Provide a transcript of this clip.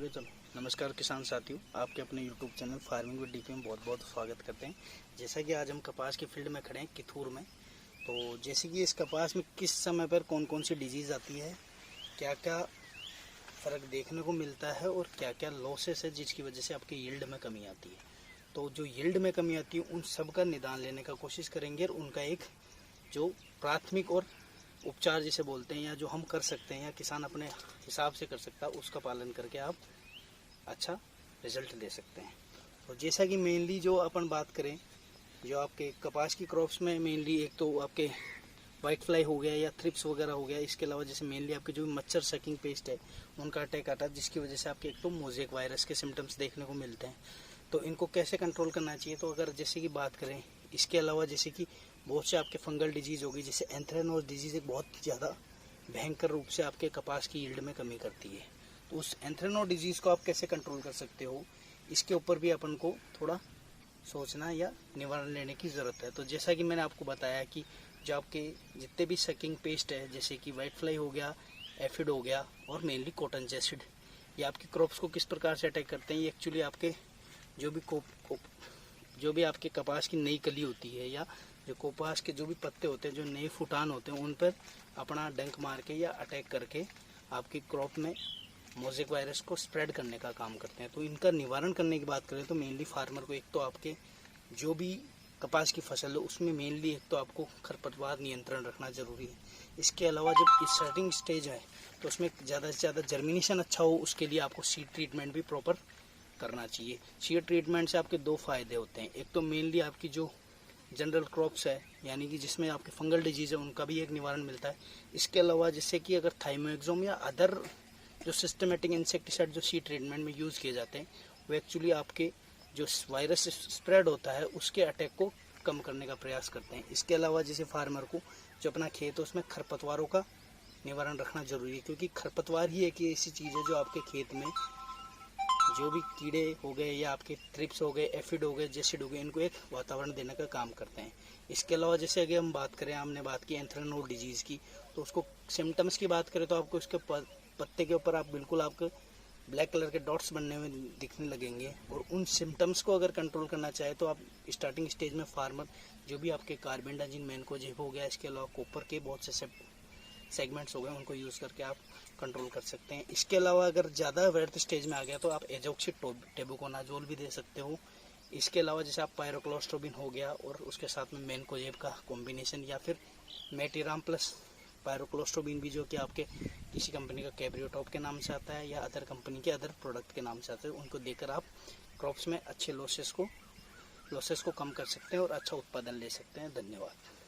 आगे चलो। नमस्कार किसान साथियों, आपके अपने YouTube channel farming with DP में बहुत बहुत स्वागत करते हैं। जैसा कि आज हम कपास की फील्ड में खड़े हैं किथूर में, तो जैसे कि इस कपास में किस समय पर कौन कौन सी डिजीज़ आती है, क्या क्या फ़र्क देखने को मिलता है और क्या क्या लॉसेस है जिसकी वजह से आपकी यील्ड में कमी आती है। तो जो यील्ड में कमी आती है उन सब का निदान लेने का कोशिश करेंगे और उनका एक जो प्राथमिक और उपचार जिसे बोलते हैं या जो हम कर सकते हैं या किसान अपने हिसाब से कर सकता है उसका पालन करके आप अच्छा रिजल्ट दे सकते हैं। तो जैसा कि मेनली जो अपन बात करें, जो आपके कपास की क्रॉप्स में मेनली एक तो आपके वाइट फ्लाई हो गया या थ्रिप्स वगैरह हो गया, इसके अलावा जैसे मेनली आपके जो मच्छर सकिंग पेस्ट है उनका अटैक आता है, जिसकी वजह से आपके एक तो मोज़ेक वायरस के सिम्टम्स देखने को मिलते हैं। तो इनको कैसे कंट्रोल करना चाहिए, तो अगर जैसे कि बात करें इसके अलावा जैसे कि बहुत से आपके फंगल डिजीज़ होगी, जैसे एंथ्रेनोज डिजीज़ एक बहुत ज़्यादा भयंकर रूप से आपके कपास की यील्ड में कमी करती है। तो उस एंथ्रेनोज डिजीज़ को आप कैसे कंट्रोल कर सकते हो, इसके ऊपर भी अपन को थोड़ा सोचना या निवारण लेने की ज़रूरत है। तो जैसा कि मैंने आपको बताया कि जो आपके जितने भी सकिंग पेस्ट है, जैसे कि वाइट फ्लाई हो गया, एफिड हो गया और मेनली कॉटन जैसिड, ये आपकी क्रॉप्स को किस प्रकार से अटैक करते हैं। ये एक्चुअली आपके जो भी आपके कपास की नई कली होती है या जो कपास के जो भी पत्ते होते हैं, जो नए फुटान होते हैं, उन पर अपना डंक मार के या अटैक करके आपकी क्रॉप में मोज़ेक वायरस को स्प्रेड करने का काम करते हैं। तो इनका निवारण करने की बात करें तो मेनली फार्मर को एक तो आपके जो भी कपास की फसल है उसमें मेनली एक तो आपको खरपतवार नियंत्रण रखना ज़रूरी है। इसके अलावा जब स्टार्टिंग स्टेज है तो उसमें ज़्यादा से ज़्यादा जर्मिनेशन अच्छा हो, उसके लिए आपको सीड ट्रीटमेंट भी प्रॉपर करना चाहिए। सीड ट्रीटमेंट से आपके दो फायदे होते हैं, एक तो मेनली आपकी जो जनरल क्रॉप्स है यानी कि जिसमें आपके फंगल डिजीज़ है उनका भी एक निवारण मिलता है। इसके अलावा जैसे कि अगर थाइमोएक्सोम या अदर जो सिस्टमेटिक इंसेक्टिसाइड जो सीड ट्रीटमेंट में यूज़ किए जाते हैं वो एक्चुअली आपके जो वायरस स्प्रेड होता है उसके अटैक को कम करने का प्रयास करते हैं। इसके अलावा जैसे फार्मर को जो अपना खेत है उसमें खरपतवारों का निवारण रखना जरूरी है, क्योंकि खरपतवार ही एक ऐसी चीज़ है जो आपके खेत में जो भी कीड़े हो गए या आपके थ्रिप्स हो गए, एफिड हो गए, जेसिड हो गए, इनको एक वातावरण देने का काम करते हैं। इसके अलावा जैसे अगर हम बात करें, हमने बात की एंथ्रेनोज डिजीज़ की, तो उसको सिम्टम्स की बात करें तो आपको इसके पत्ते के ऊपर आप बिल्कुल आपको ब्लैक कलर के डॉट्स बनने में दिखने लगेंगे। और उन सिम्टम्स को अगर कंट्रोल करना चाहे तो आप स्टार्टिंग स्टेज में फार्मर जो भी आपके कार्बेंडाजिम मैनकोजेब हो गया, इसके अलावा कॉपर के बहुत से सेगमेंट्स हो गए, उनको यूज़ करके आप कंट्रोल कर सकते हैं। इसके अलावा अगर ज़्यादा वर्थ स्टेज में आ गया तो आप एजोक्सिड टेबुकोनाजोल भी दे सकते हो। इसके अलावा जैसे आप पायरोक्लोस्ट्रोबिन हो गया और उसके साथ में मैनकोजेब का कॉम्बिनेशन, या फिर मेटिराम प्लस पायरोक्लोस्ट्रोबिन भी, जो कि आपके किसी कंपनी का कैब्रियोटॉप के नाम से आता है या अदर कंपनी के अदर प्रोडक्ट के नाम से आता है, उनको देकर आप क्रॉप्स में अच्छे लॉसेस को कम कर सकते हैं और अच्छा उत्पादन ले सकते हैं। धन्यवाद।